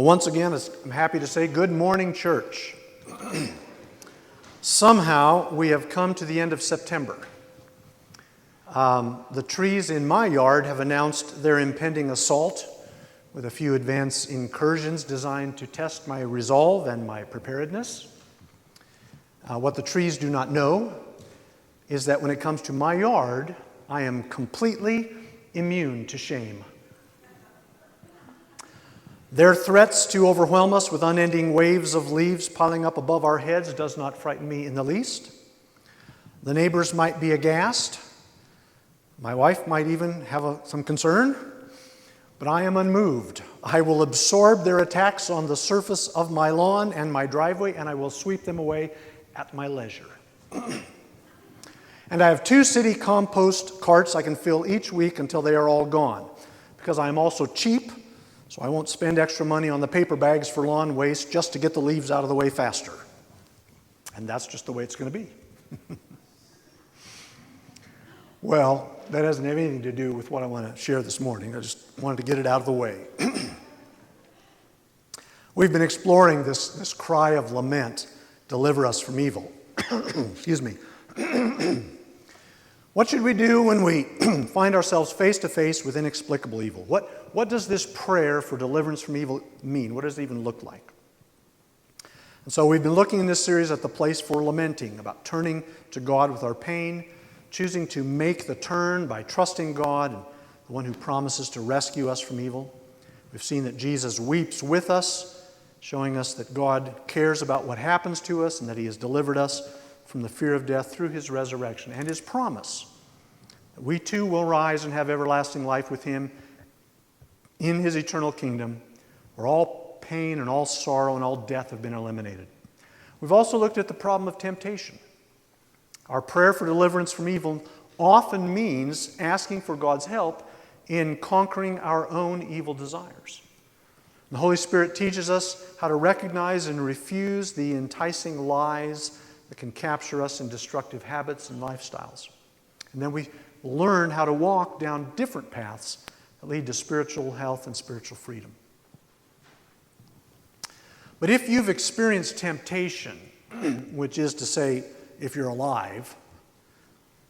Once again, I'm happy to say good morning, church. Somehow we have come to the end of September. The trees in my yard have announced their impending assault with a few advanced incursions designed to test my resolve and my preparedness. What the trees do not know is that when it comes to my yard, I am completely immune to shame. Their threats to overwhelm us with unending waves of leaves piling up above our heads does not frighten me in the least. The neighbors might be aghast. My wife might even have some concern, but I am unmoved. I will absorb their attacks on the surface of my lawn and my driveway, and I will sweep them away at my leisure. And I have 2 city compost carts I can fill each week until they are all gone, because I am also cheap. So I won't spend extra money on the paper bags for lawn waste just to get the leaves out of the way faster. And that's just the way it's going to be. Well, that doesn't have anything to do with what I want to share this morning. I just wanted to get it out of the way. We've been exploring this cry of lament, deliver us from evil. Excuse me. What should we do when we find ourselves face to face with inexplicable evil? What does this prayer for deliverance from evil mean? What does it even look like? And so we've been looking in this series at the place for lamenting, about turning to God with our pain, choosing to make the turn by trusting God, and the one who promises to rescue us from evil. We've seen that Jesus weeps with us, showing us that God cares about what happens to us and that He has delivered us from the fear of death through His resurrection and His promise that we too will rise and have everlasting life with Him in His eternal kingdom, where all pain and all sorrow and all death have been eliminated. We've also looked at the problem of temptation. Our prayer for deliverance from evil often means asking for God's help in conquering our own evil desires. The Holy Spirit teaches us how to recognize and refuse the enticing lies that can capture us in destructive habits and lifestyles. And then we learn how to walk down different paths that lead to spiritual health and spiritual freedom. But if you've experienced temptation, which is to say, if you're alive,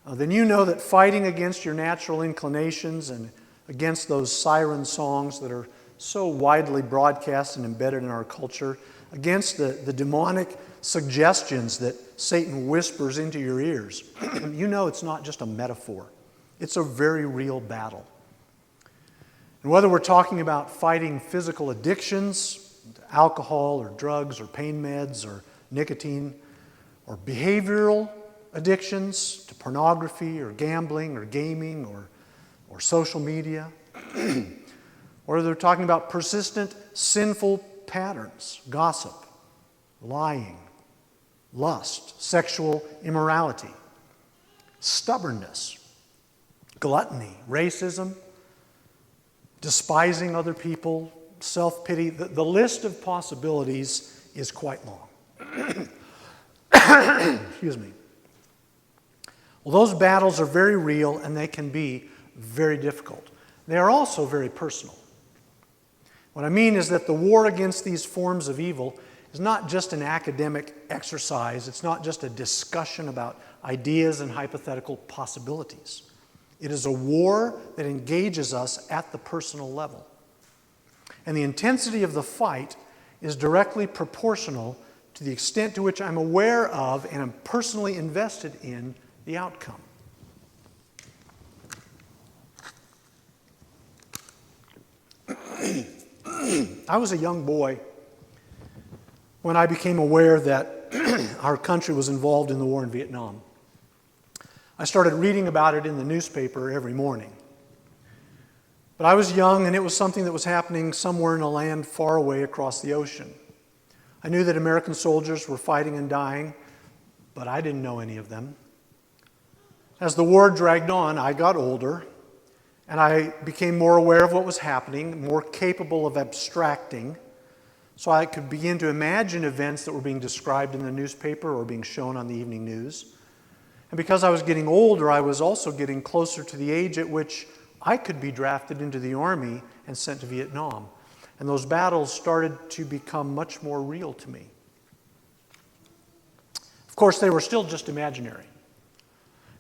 then you know that fighting against your natural inclinations and against those siren songs that are so widely broadcast and embedded in our culture, against the demonic suggestions that Satan whispers into your ears, you know it's not just a metaphor. It's a very real battle. And whether we're talking about fighting physical addictions, alcohol or drugs or pain meds or nicotine, or behavioral addictions to pornography or gambling or gaming or social media, or they're talking about persistent sinful patterns, gossip, lying, lust, sexual immorality, stubbornness, gluttony, racism, despising other people, self-pity. The list of possibilities is quite long. Excuse me. Well, those battles are very real and they can be very difficult. They are also very personal. What I mean is that the war against these forms of evil is not just an academic exercise. It's not just a discussion about ideas and hypothetical possibilities. It is a war that engages us at the personal level. And the intensity of the fight is directly proportional to the extent to which I'm aware of and am personally invested in the outcome. I was a young boy when I became aware that our country was involved in the war in Vietnam. I started reading about it in the newspaper every morning. But I was young, and it was something that was happening somewhere in a land far away across the ocean. I knew that American soldiers were fighting and dying, but I didn't know any of them. As the war dragged on, I got older, and I became more aware of what was happening, more capable of abstracting, so I could begin to imagine events that were being described in the newspaper or being shown on the evening news. And because I was getting older, I was also getting closer to the age at which I could be drafted into the Army and sent to Vietnam. And those battles started to become much more real to me. Of course, they were still just imaginary.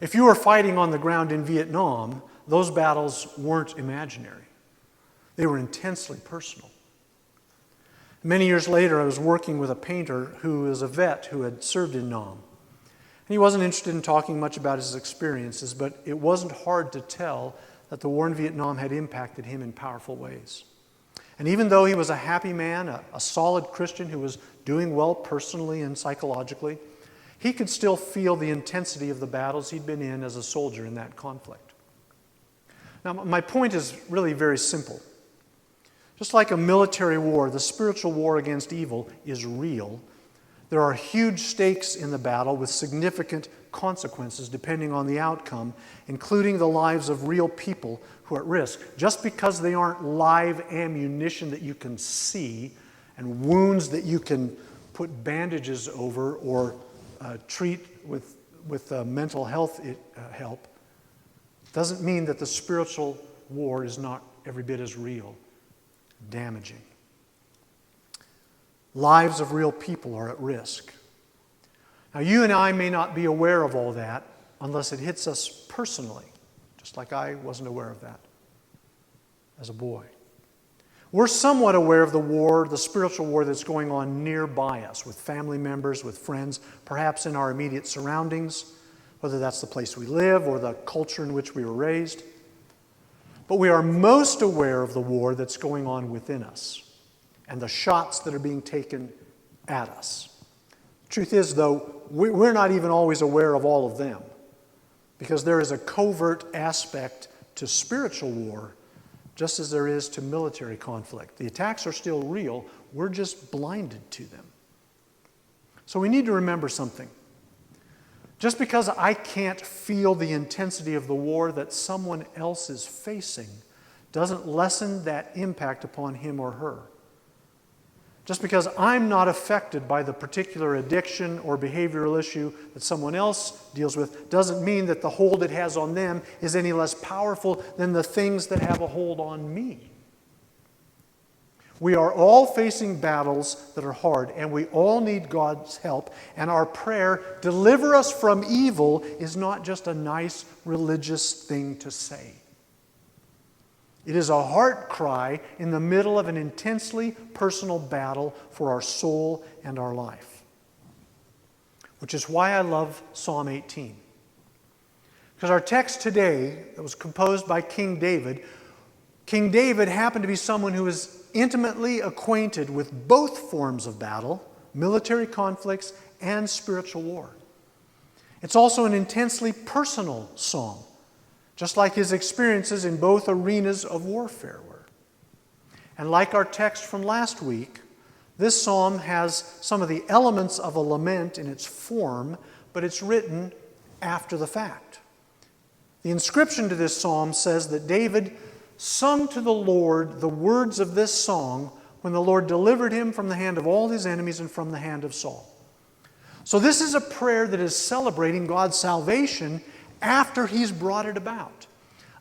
If you were fighting on the ground in Vietnam, those battles weren't imaginary. They were intensely personal. Many years later, I was working with a painter who was a vet who had served in Nam. And he wasn't interested in talking much about his experiences, but it wasn't hard to tell that the war in Vietnam had impacted him in powerful ways. And even though he was a happy man, a solid Christian who was doing well personally and psychologically, he could still feel the intensity of the battles he'd been in as a soldier in that conflict. Now, my point is really very simple. Just like a military war, the spiritual war against evil is real. There are huge stakes in the battle with significant consequences depending on the outcome, including the lives of real people who are at risk. Just because they aren't live ammunition that you can see and wounds that you can put bandages over or treat with mental health help, doesn't mean that the spiritual war is not every bit as real, damaging. Lives of real people are at risk. Now, you and I may not be aware of all that unless it hits us personally, just like I wasn't aware of that as a boy. We're somewhat aware of the war, the spiritual war that's going on nearby us, with family members, with friends, perhaps in our immediate surroundings, whether that's the place we live or the culture in which we were raised. But we are most aware of the war that's going on within us and the shots that are being taken at us. Truth is, though, we're not even always aware of all of them, because there is a covert aspect to spiritual war just as there is to military conflict. The attacks are still real, we're just blinded to them. So we need to remember something. Just because I can't feel the intensity of the war that someone else is facing doesn't lessen that impact upon him or her. Just because I'm not affected by the particular addiction or behavioral issue that someone else deals with doesn't mean that the hold it has on them is any less powerful than the things that have a hold on me. We are all facing battles that are hard, and we all need God's help. And our prayer, "Deliver us from evil," is not just a nice religious thing to say. It is a heart cry in the middle of an intensely personal battle for our soul and our life. Which is why I love Psalm 18. Because our text today, that was composed by King David happened to be someone who was intimately acquainted with both forms of battle, military conflicts and spiritual war. It's also an intensely personal psalm, just like his experiences in both arenas of warfare were. And like our text from last week, this psalm has some of the elements of a lament in its form, but it's written after the fact. The inscription to this psalm says that David sung to the Lord the words of this song when the Lord delivered him from the hand of all his enemies and from the hand of Saul. So this is a prayer that is celebrating God's salvation after He's brought it about.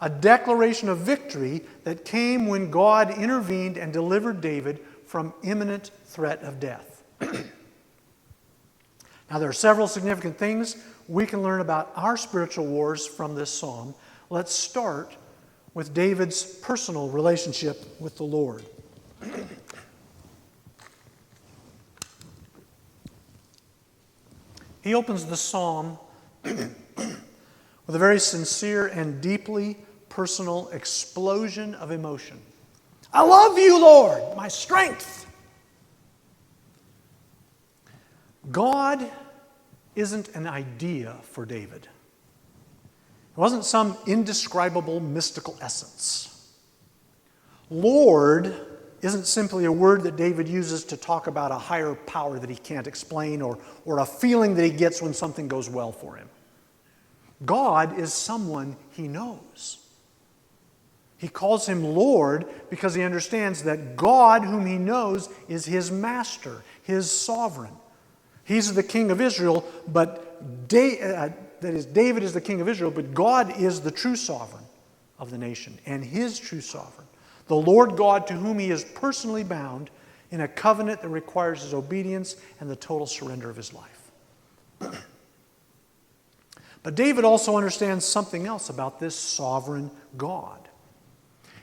A declaration of victory that came when God intervened and delivered David from imminent threat of death. Now, there are several significant things we can learn about our spiritual wars from this psalm. Let's start with David's personal relationship with the Lord. He opens the psalm with a very sincere and deeply personal explosion of emotion. I love you, Lord, my strength. God isn't an idea for David. It wasn't some indescribable mystical essence. Lord isn't simply a word that David uses to talk about a higher power that he can't explain or a feeling that he gets when something goes well for him. God is someone he knows. He calls him Lord because he understands that God, whom he knows, is his master, his sovereign. He's the king of Israel, but David is the king of Israel, but God is the true sovereign of the nation and his true sovereign. the Lord God to whom he is personally bound in a covenant that requires his obedience and the total surrender of his life. But David also understands something else about this sovereign God.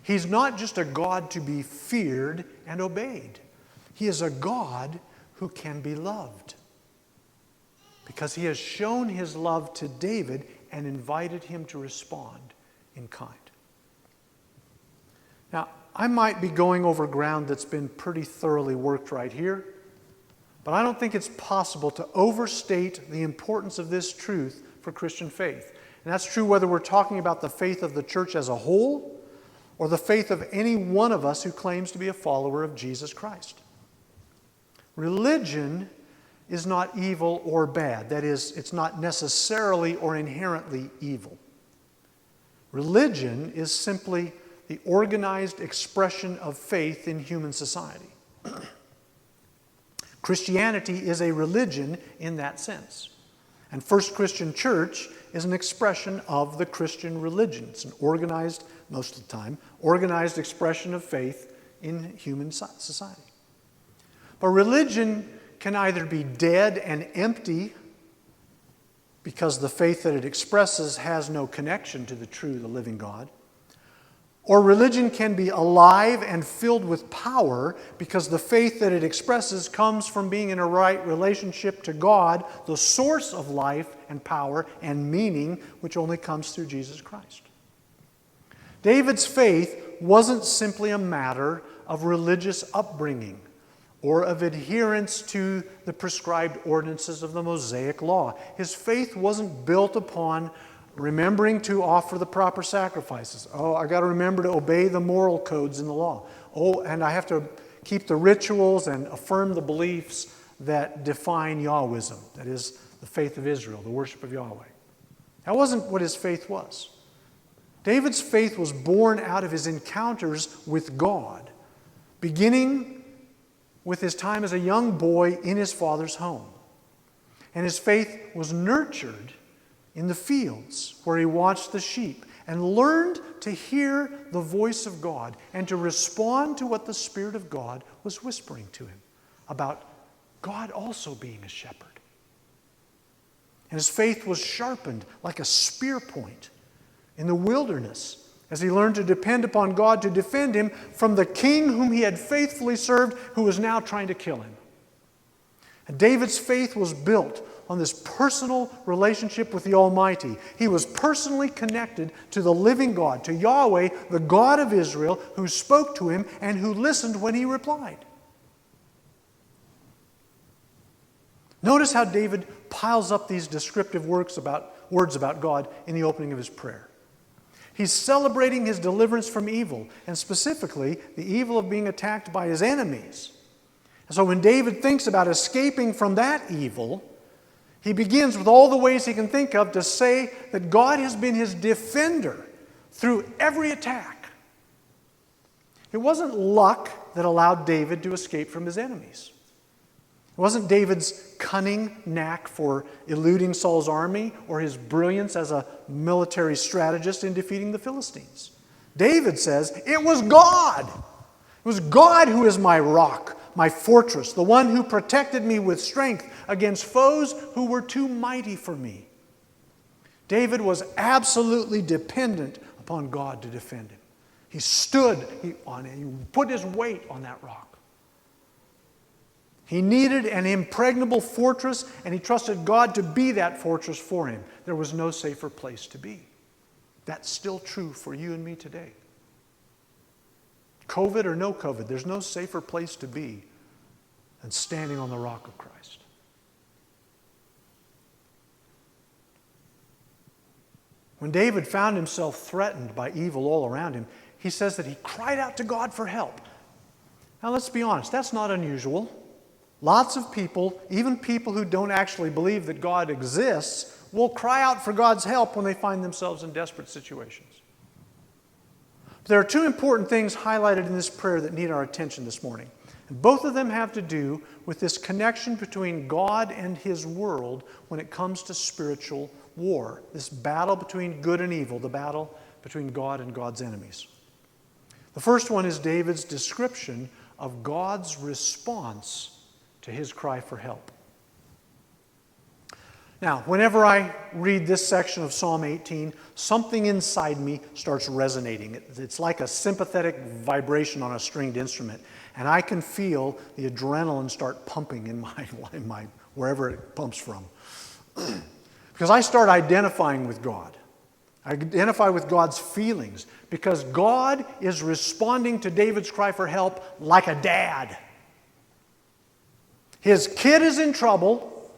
He's not just a God to be feared and obeyed. He is a God who can be loved, because he has shown his love to David and invited him to respond in kind. Now, I might be going over ground that's been pretty thoroughly worked right here, but I don't think it's possible to overstate the importance of this truth for Christian faith. And that's true whether we're talking about the faith of the church as a whole or the faith of any one of us who claims to be a follower of Jesus Christ. Religion is not evil or bad. That is, it's not necessarily or inherently evil. Religion is simply the organized expression of faith in human society. Christianity is a religion in that sense. And First Christian Church is an expression of the Christian religion. It's an organized, most of the time, organized expression of faith in human society. But religion can either be dead and empty because the faith that it expresses has no connection to the true, the living God, or religion can be alive and filled with power because the faith that it expresses comes from being in a right relationship to God, the source of life and power and meaning, which only comes through Jesus Christ. David's faith wasn't simply a matter of religious upbringing or of adherence to the prescribed ordinances of the Mosaic Law. His faith wasn't built upon remembering to offer the proper sacrifices. Oh, I got to remember to obey the moral codes in the law. Oh, and I have to keep the rituals and affirm the beliefs that define Yahwism, that is, the faith of Israel, the worship of Yahweh. That wasn't what his faith was. David's faith was born out of his encounters with God, beginning with his time as a young boy in his father's home. And his faith was nurtured in the fields where he watched the sheep and learned to hear the voice of God and to respond to what the Spirit of God was whispering to him about God also being a shepherd. And his faith was sharpened like a spear point in the wilderness as he learned to depend upon God to defend him from the king whom he had faithfully served, who was now trying to kill him. And David's faith was built on this personal relationship with the Almighty. He was personally connected to the living God, to Yahweh, the God of Israel, who spoke to him and who listened when he replied. Notice how David piles up these descriptive words about God in the opening of his prayer. He's celebrating his deliverance from evil, and specifically the evil of being attacked by his enemies. And so when David thinks about escaping from that evil, he begins with all the ways he can think of to say that God has been his defender through every attack. It wasn't luck that allowed David to escape from his enemies. It wasn't David's cunning knack for eluding Saul's army or his brilliance as a military strategist in defeating the Philistines. David says, it was God. It was God who is my rock, my fortress, the one who protected me with strength against foes who were too mighty for me. David was absolutely dependent upon God to defend him. He stood on it. He put his weight on that rock. He needed an impregnable fortress, and he trusted God to be that fortress for him. There was no safer place to be. That's still true for you and me today. COVID or no COVID, there's no safer place to be than standing on the rock of Christ. When David found himself threatened by evil all around him, he says that he cried out to God for help. Now let's be honest, that's not unusual. Lots of people, even people who don't actually believe that God exists, will cry out for God's help when they find themselves in desperate situations. There are two important things highlighted in this prayer that need our attention this morning. And both of them have to do with this connection between God and His world when it comes to spiritual war, this battle between good and evil, the battle between God and God's enemies. The first one is David's description of God's response to his cry for help. Now, whenever I read this section of Psalm 18, something inside me starts resonating. It's like a sympathetic vibration on a stringed instrument, and I can feel the adrenaline start pumping in my wherever it pumps from. Because I start identifying with God. I identify with God's feelings because God is responding to David's cry for help like a dad. His kid is in trouble,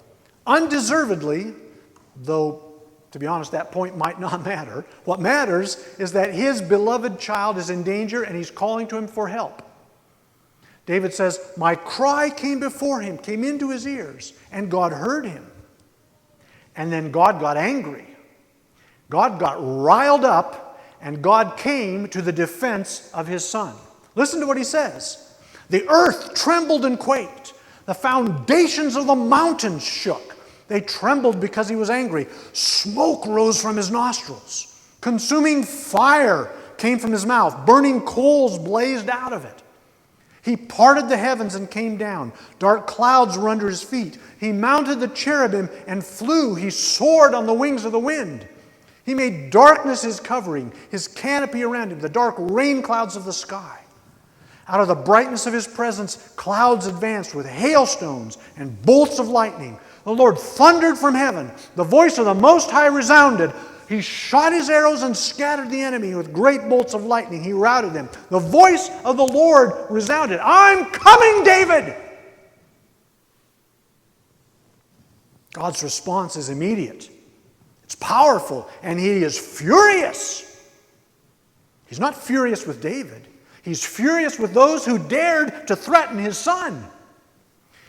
undeservedly, though, to be honest, that point might not matter. What matters is that his beloved child is in danger and he's calling to him for help. David says, my cry came before him, came into his ears, and God heard him. And then God got angry. God got riled up, and God came to the defense of his son. Listen to what he says. The earth trembled and quaked. The foundations of the mountains shook. They trembled because he was angry. Smoke rose from his nostrils. Consuming fire came from his mouth. Burning coals blazed out of it. He parted the heavens and came down. Dark clouds were under his feet. He mounted the cherubim and flew. He soared on the wings of the wind. He made darkness his covering, his canopy around him, the dark rain clouds of the sky. Out of the brightness of his presence, clouds advanced with hailstones and bolts of lightning. The Lord thundered from heaven. The voice of the Most High resounded. He shot his arrows and scattered the enemy with great bolts of lightning. He routed them. The voice of the Lord resounded. I'm coming, David! God's response is immediate. It's powerful, and he is furious. He's not furious with David. He's furious with those who dared to threaten his son.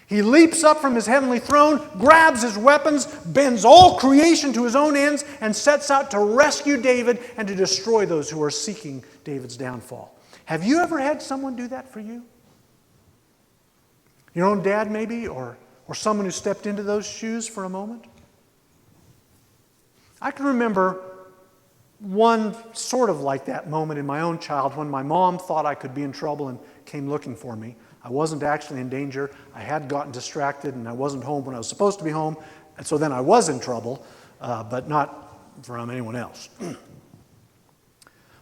He leaps up from his heavenly throne, grabs his weapons, bends all creation to his own ends, and sets out to rescue David and to destroy those who are seeking David's downfall. Have you ever had someone do that for you? Your own dad, maybe, or someone who stepped into those shoes for a moment? I can remember one sort of like that moment in my own childhood when my mom thought I could be in trouble and came looking for me. I wasn't actually in danger. I had gotten distracted and I wasn't home when I was supposed to be home. And so then I was in trouble, but not from anyone else.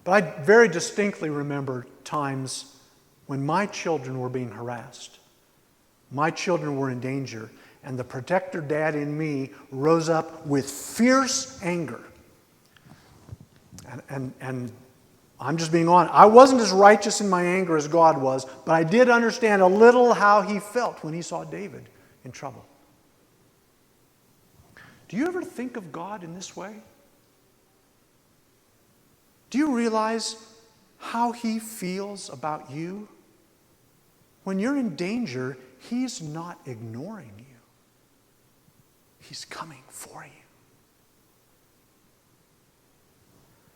But I very distinctly remember times when my children were being harassed. My children were in danger. And the protector dad in me rose up with fierce anger. And I'm just being honest. I wasn't as righteous in my anger as God was, but I did understand a little how he felt when he saw David in trouble. Do you ever think of God in this way? Do you realize how he feels about you? When you're in danger, he's not ignoring you. He's coming for you.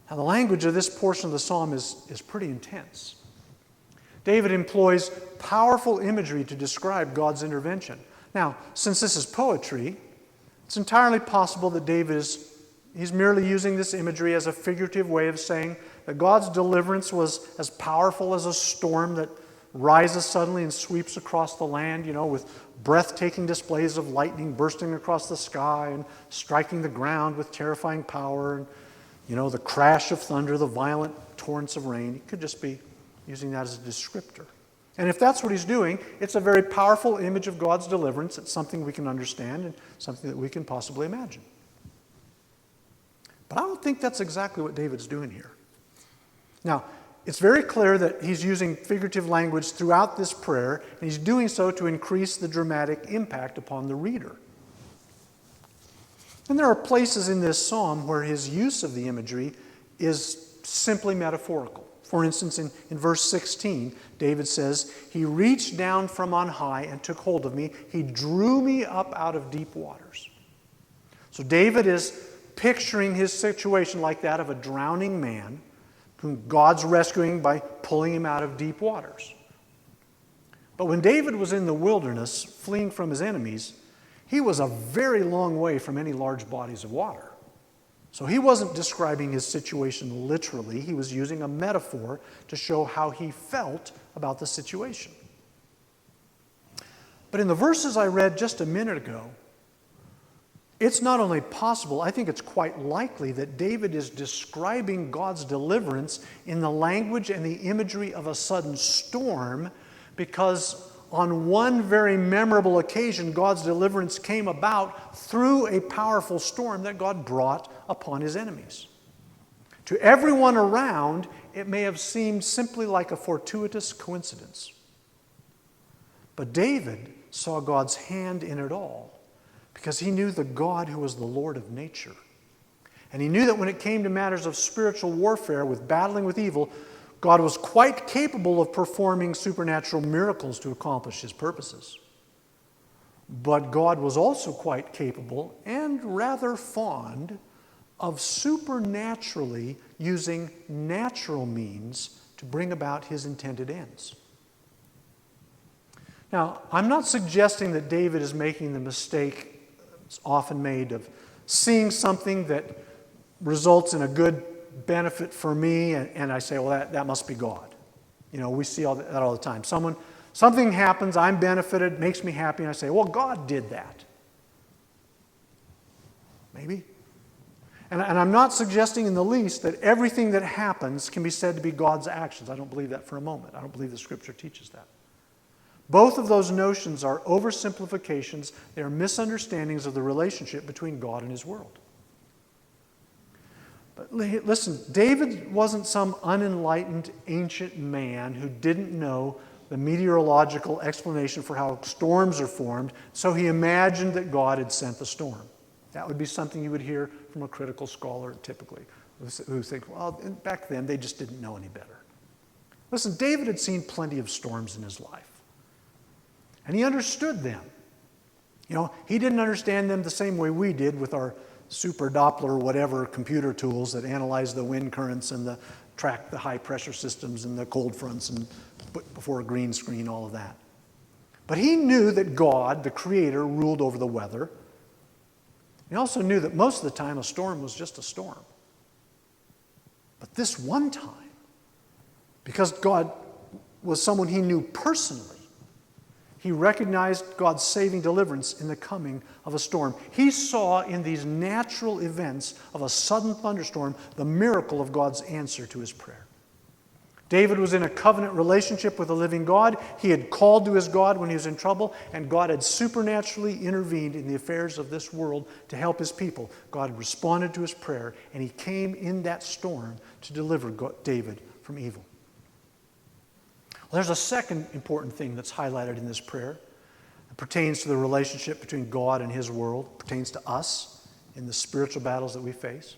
Now, the language of this portion of the psalm is pretty intense. David employs powerful imagery to describe God's intervention. Now, since this is poetry, it's entirely possible that David he's merely using this imagery as a figurative way of saying that God's deliverance was as powerful as a storm that rises suddenly and sweeps across the land, with breathtaking displays of lightning bursting across the sky and striking the ground with terrifying power, and, the crash of thunder, the violent torrents of rain. He could just be using that as a descriptor. And if that's what he's doing, it's a very powerful image of God's deliverance. It's something we can understand and something that we can possibly imagine. But I don't think that's exactly what David's doing here. Now, it's very clear that he's using figurative language throughout this prayer, and he's doing so to increase the dramatic impact upon the reader. And there are places in this psalm where his use of the imagery is simply metaphorical. For instance, in verse 16, David says, "He reached down from on high and took hold of me. He drew me up out of deep waters." So David is picturing his situation like that of a drowning man whom God's rescuing by pulling him out of deep waters. But when David was in the wilderness, fleeing from his enemies, he was a very long way from any large bodies of water. So he wasn't describing his situation literally. He was using a metaphor to show how he felt about the situation. But in the verses I read just a minute ago, it's not only possible, I think it's quite likely that David is describing God's deliverance in the language and the imagery of a sudden storm, because on one very memorable occasion, God's deliverance came about through a powerful storm that God brought upon his enemies. To everyone around, it may have seemed simply like a fortuitous coincidence. But David saw God's hand in it all, because he knew the God who was the Lord of nature. And he knew that when it came to matters of spiritual warfare, with battling with evil, God was quite capable of performing supernatural miracles to accomplish his purposes. But God was also quite capable and rather fond of supernaturally using natural means to bring about his intended ends. Now, I'm not suggesting that David is making the mistake that's often made of seeing something that results in a good benefit for me, and I say, well, that must be God. You know, we see that all the time. Something happens, I'm benefited, makes me happy, and I say, well, God did that. Maybe. And I'm not suggesting in the least that everything that happens can be said to be God's actions. I don't believe that for a moment. I don't believe the Scripture teaches that. Both of those notions are oversimplifications. They are misunderstandings of the relationship between God and his world. But listen, David wasn't some unenlightened ancient man who didn't know the meteorological explanation for how storms are formed, so he imagined that God had sent the storm. That would be something you would hear from a critical scholar typically, who think, well, back then they just didn't know any better. Listen, David had seen plenty of storms in his life, and he understood them. You know, he didn't understand them the same way we did with our super Doppler whatever computer tools that analyze the wind currents and track the high pressure systems and the cold fronts and put before a green screen, all of that. But he knew that God, the Creator, ruled over the weather. He also knew that most of the time a storm was just a storm. But this one time, because God was someone he knew personally, he recognized God's saving deliverance in the coming of a storm. He saw in these natural events of a sudden thunderstorm the miracle of God's answer to his prayer. David was in a covenant relationship with the living God. He had called to his God when he was in trouble, and God had supernaturally intervened in the affairs of this world to help his people. God responded to his prayer, and he came in that storm to deliver David from evil. There's a second important thing that's highlighted in this prayer. It pertains to the relationship between God and his world. It pertains to us in the spiritual battles that we face.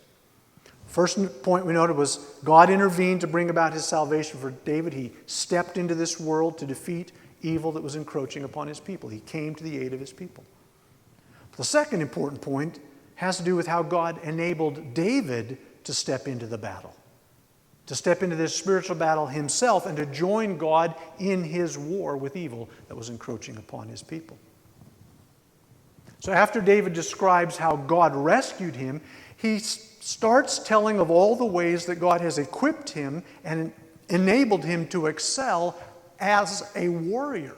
First point we noted was God intervened to bring about his salvation for David. He stepped into this world to defeat evil that was encroaching upon his people. He came to the aid of his people. The second important point has to do with how God enabled David to step into the battle, to step into this spiritual battle himself and to join God in his war with evil that was encroaching upon his people. So after David describes how God rescued him, he starts telling of all the ways that God has equipped him and enabled him to excel as a warrior.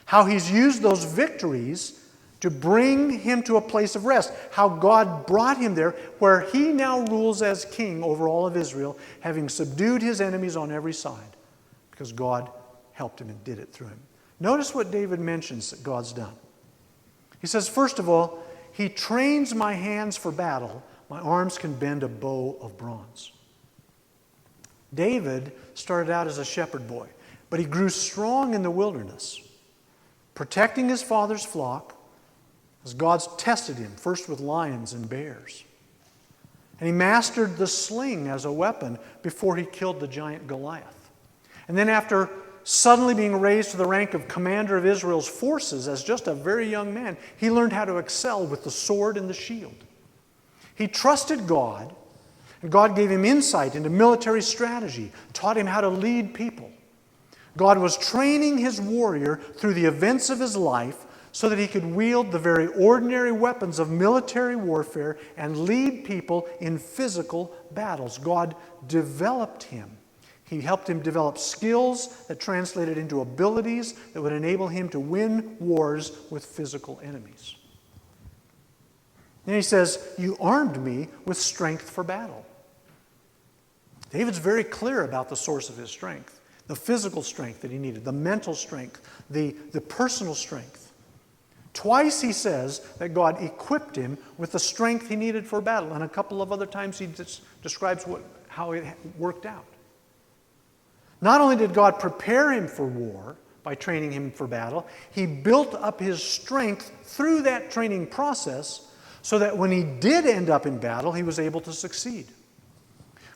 How he's used those victories to bring him to a place of rest. How God brought him there where he now rules as king over all of Israel, having subdued his enemies on every side because God helped him and did it through him. Notice what David mentions that God's done. He says, first of all, he trains my hands for battle. My arms can bend a bow of bronze. David started out as a shepherd boy, but he grew strong in the wilderness, protecting his father's flock as God's tested him, first with lions and bears. And he mastered the sling as a weapon before he killed the giant Goliath. And then after suddenly being raised to the rank of commander of Israel's forces as just a very young man, he learned how to excel with the sword and the shield. He trusted God, and God gave him insight into military strategy, taught him how to lead people. God was training his warrior through the events of his life so that he could wield the very ordinary weapons of military warfare and lead people in physical battles. God developed him. He helped him develop skills that translated into abilities that would enable him to win wars with physical enemies. And he says, "You armed me with strength for battle." David's very clear about the source of his strength. The physical strength that he needed, the mental strength, the personal strength. Twice he says that God equipped him with the strength he needed for battle, and a couple of other times he describes how it worked out. Not only did God prepare him for war by training him for battle, he built up his strength through that training process so that when he did end up in battle, he was able to succeed.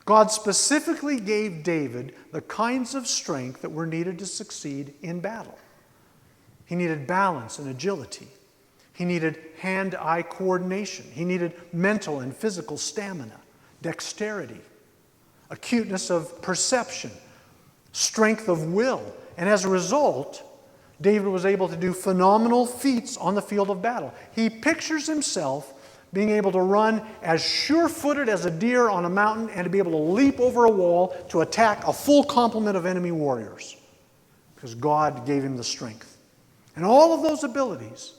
God specifically gave David the kinds of strength that were needed to succeed in battle. He needed balance and agility. He needed hand-eye coordination. He needed mental and physical stamina, dexterity, acuteness of perception, strength of will. And as a result, David was able to do phenomenal feats on the field of battle. He pictures himself being able to run as sure-footed as a deer on a mountain and to be able to leap over a wall to attack a full complement of enemy warriors because God gave him the strength. And all of those abilities,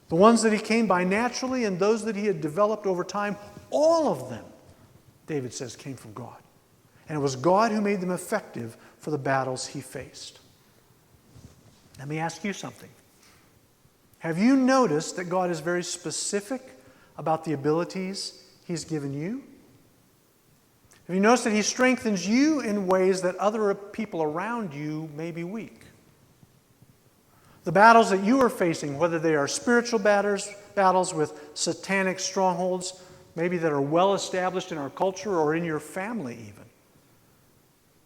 the ones that he came by naturally and those that he had developed over time, all of them, David says, came from God. And it was God who made them effective for the battles he faced. Let me ask you something. Have you noticed that God is very specific about the abilities he's given you? Have you noticed that he strengthens you in ways that other people around you may be weak? The battles that you are facing, whether they are spiritual battles with satanic strongholds, maybe that are well established in our culture or in your family even,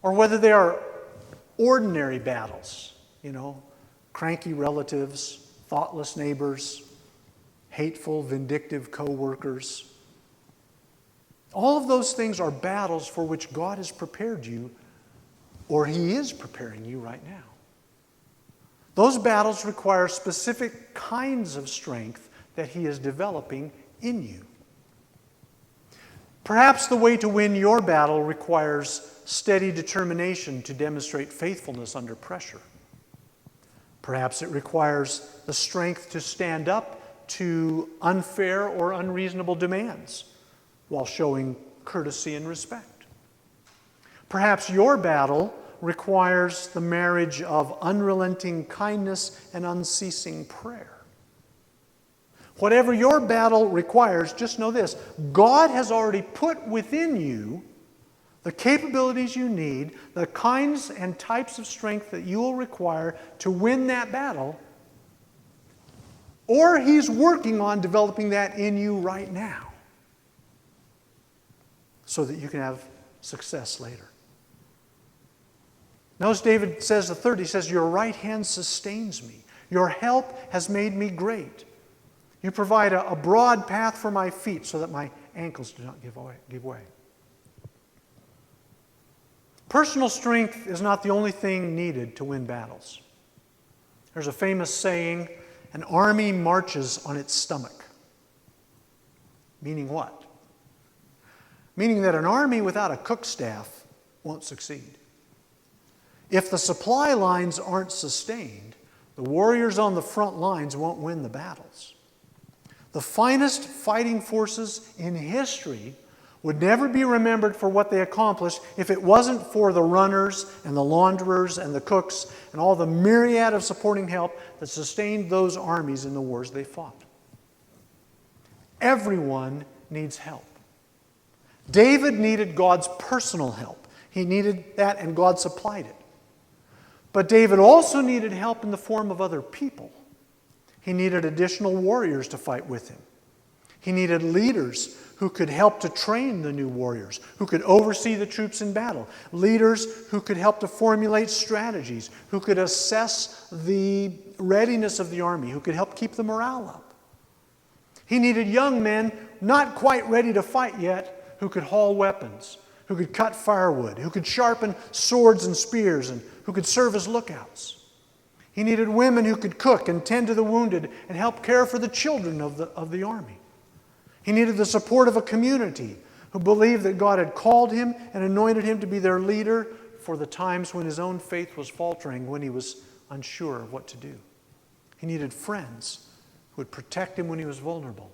or whether they are ordinary battles, cranky relatives, thoughtless neighbors, hateful, vindictive co-workers. All of those things are battles for which God has prepared you, or he is preparing you right now. Those battles require specific kinds of strength that he is developing in you. Perhaps the way to win your battle requires steady determination to demonstrate faithfulness under pressure. Perhaps it requires the strength to stand up to unfair or unreasonable demands while showing courtesy and respect. Perhaps your battle requires the marriage of unrelenting kindness and unceasing prayer. Whatever your battle requires, just know this: God has already put within you the capabilities you need, the kinds and types of strength that you will require to win that battle, or he's working on developing that in you right now so that you can have success later. Notice David says the third, he says, "Your right hand sustains me. Your help has made me great. You provide a broad path for my feet so that my ankles do not give way." Personal strength is not the only thing needed to win battles. There's a famous saying, "An army marches on its stomach." Meaning what? Meaning that an army without a cook staff won't succeed. If the supply lines aren't sustained, the warriors on the front lines won't win the battles. The finest fighting forces in history would never be remembered for what they accomplished if it wasn't for the runners and the launderers and the cooks and all the myriad of supporting help that sustained those armies in the wars they fought. Everyone needs help. David needed God's personal help. He needed that, and God supplied it. But David also needed help in the form of other people. He needed additional warriors to fight with him. He needed leaders who could help to train the new warriors, who could oversee the troops in battle, leaders who could help to formulate strategies, who could assess the readiness of the army, who could help keep the morale up. He needed young men not quite ready to fight yet, who could haul weapons, who could cut firewood, who could sharpen swords and spears, and who could serve as lookouts. He needed women who could cook and tend to the wounded and help care for the children of the army. He needed the support of a community who believed that God had called him and anointed him to be their leader for the times when his own faith was faltering, when he was unsure of what to do. He needed friends who would protect him when he was vulnerable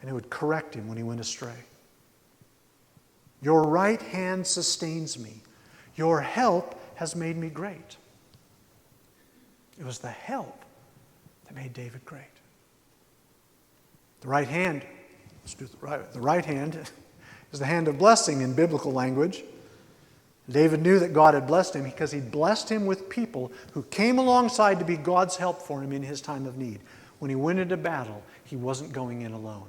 and who would correct him when he went astray. Your right hand sustains me. Your help has made me great. It was the help that made David great. The right hand, the right hand is the hand of blessing in biblical language. David knew that God had blessed him because he blessed him with people who came alongside to be God's help for him in his time of need. When he went into battle, he wasn't going in alone.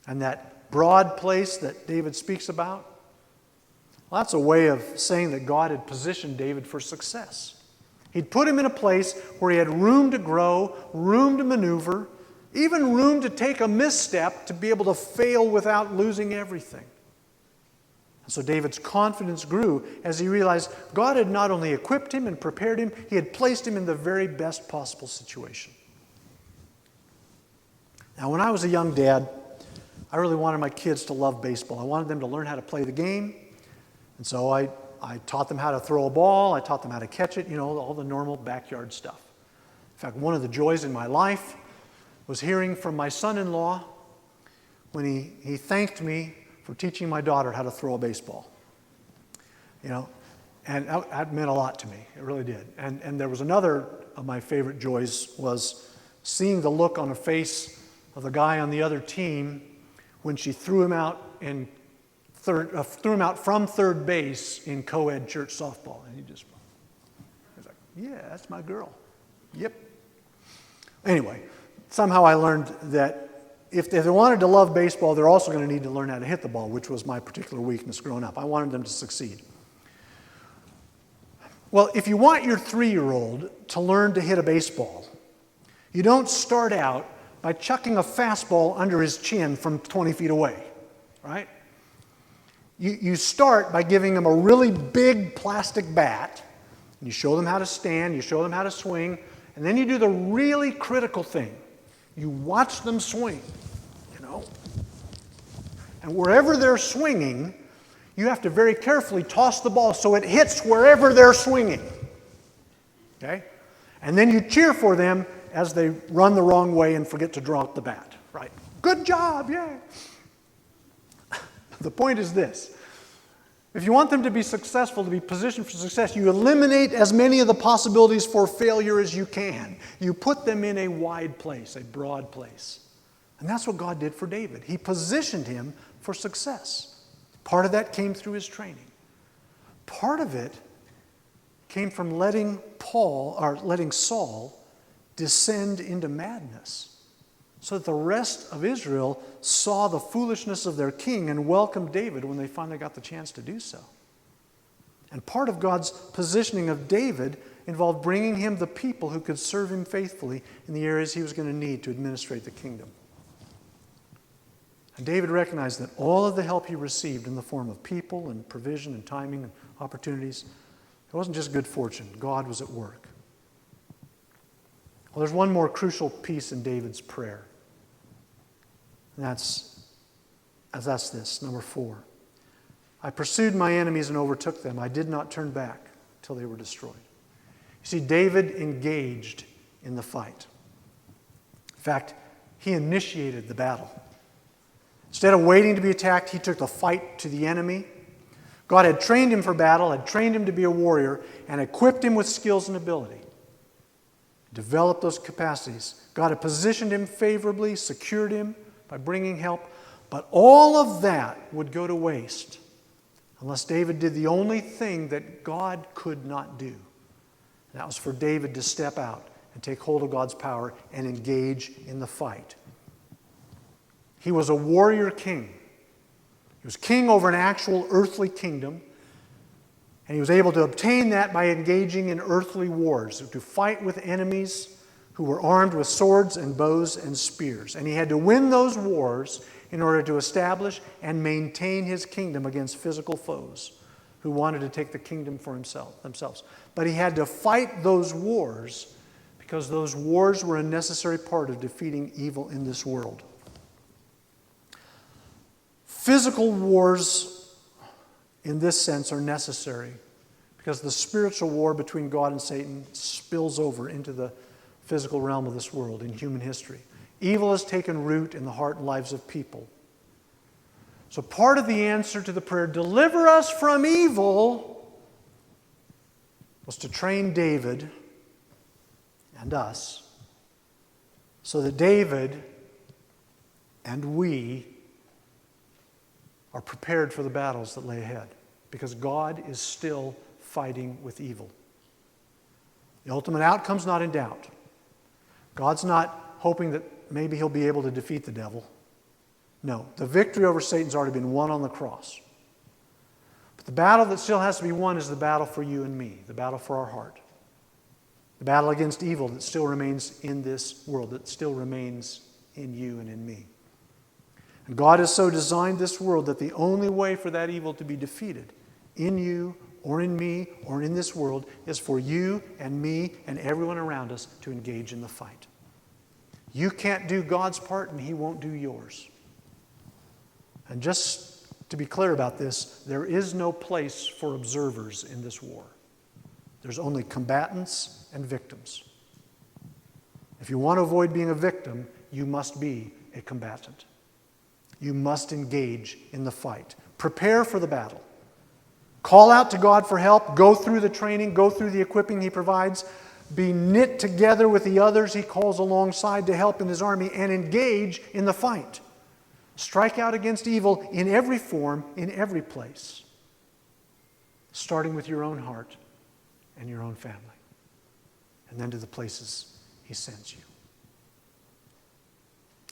And that broad place that David speaks about, well, that's a way of saying that God had positioned David for success. He'd put him in a place where he had room to grow, room to maneuver, even room to take a misstep to be able to fail without losing everything. And so David's confidence grew as he realized God had not only equipped him and prepared him, he had placed him in the very best possible situation. Now, when I was a young dad, I really wanted my kids to love baseball. I wanted them to learn how to play the game. And so I taught them how to throw a ball. I taught them how to catch it, all the normal backyard stuff. In fact, one of the joys in my life was hearing from my son-in-law when he thanked me for teaching my daughter how to throw a baseball. And that meant a lot to me. It really did. And there was another of my favorite joys was seeing the look on the face of the guy on the other team when she threw him out from third base in co-ed church softball. And he was like, yeah, that's my girl. Yep. Anyway, somehow I learned that if they wanted to love baseball, they're also going to need to learn how to hit the ball, which was my particular weakness growing up. I wanted them to succeed. Well, if you want your 3-year-old to learn to hit a baseball, you don't start out by chucking a fastball under his chin from 20 feet away, right? You start by giving them a really big plastic bat, and you show them how to stand, you show them how to swing, and then you do the really critical thing. You watch them swing, And wherever they're swinging, you have to very carefully toss the ball so it hits wherever they're swinging. Okay? And then you cheer for them as they run the wrong way and forget to drop the bat. Right? Good job, yeah. The point is this. If you want them to be successful, to be positioned for success, you eliminate as many of the possibilities for failure as you can. You put them in a wide place, a broad place. And that's what God did for David. He positioned him for success. Part of that came through his training. Part of it came from letting Saul descend into madness, so that the rest of Israel saw the foolishness of their king and welcomed David when they finally got the chance to do so. And part of God's positioning of David involved bringing him the people who could serve him faithfully in the areas he was going to need to administrate the kingdom. And David recognized that all of the help he received in the form of people and provision and timing and opportunities, it wasn't just good fortune. God was at work. Well, there's one more crucial piece in David's prayer. And that's this, number 4. I pursued my enemies and overtook them. I did not turn back till they were destroyed. You see, David engaged in the fight. In fact, he initiated the battle. Instead of waiting to be attacked, he took the fight to the enemy. God had trained him for battle, had trained him to be a warrior, and equipped him with skills and ability. Developed those capacities. God had positioned him favorably, secured him by bringing help. But all of that would go to waste unless David did the only thing that God could not do. And that was for David to step out and take hold of God's power and engage in the fight. He was a warrior king. He was king over an actual earthly kingdom. And he was able to obtain that by engaging in earthly wars, to fight with enemies who were armed with swords and bows and spears. And he had to win those wars in order to establish and maintain his kingdom against physical foes who wanted to take the kingdom for themselves. But he had to fight those wars because those wars were a necessary part of defeating evil in this world. Physical wars, in this sense, are necessary because the spiritual war between God and Satan spills over into the physical realm of this world in human history. Evil has taken root in the heart and lives of people. So part of the answer to the prayer, "Deliver us from evil," was to train David and us so that David and we are prepared for the battles that lay ahead, because God is still fighting with evil. The ultimate outcome's not in doubt. God's not hoping that maybe he'll be able to defeat the devil. No, the victory over Satan's already been won on the cross. But the battle that still has to be won is the battle for you and me, the battle for our heart. The battle against evil that still remains in this world, that still remains in you and in me. And God has so designed this world that the only way for that evil to be defeated in you or in me or in this world is for you and me and everyone around us to engage in the fight. You can't do God's part and he won't do yours. And just to be clear about this, there is no place for observers in this war. There's only combatants and victims. If you want to avoid being a victim, you must be a combatant. You must engage in the fight. Prepare for the battle. Call out to God for help. Go through the training. Go through the equipping he provides. Be knit together with the others he calls alongside to help in his army, and engage in the fight. Strike out against evil in every form, in every place, starting with your own heart and your own family, and then to the places he sends you.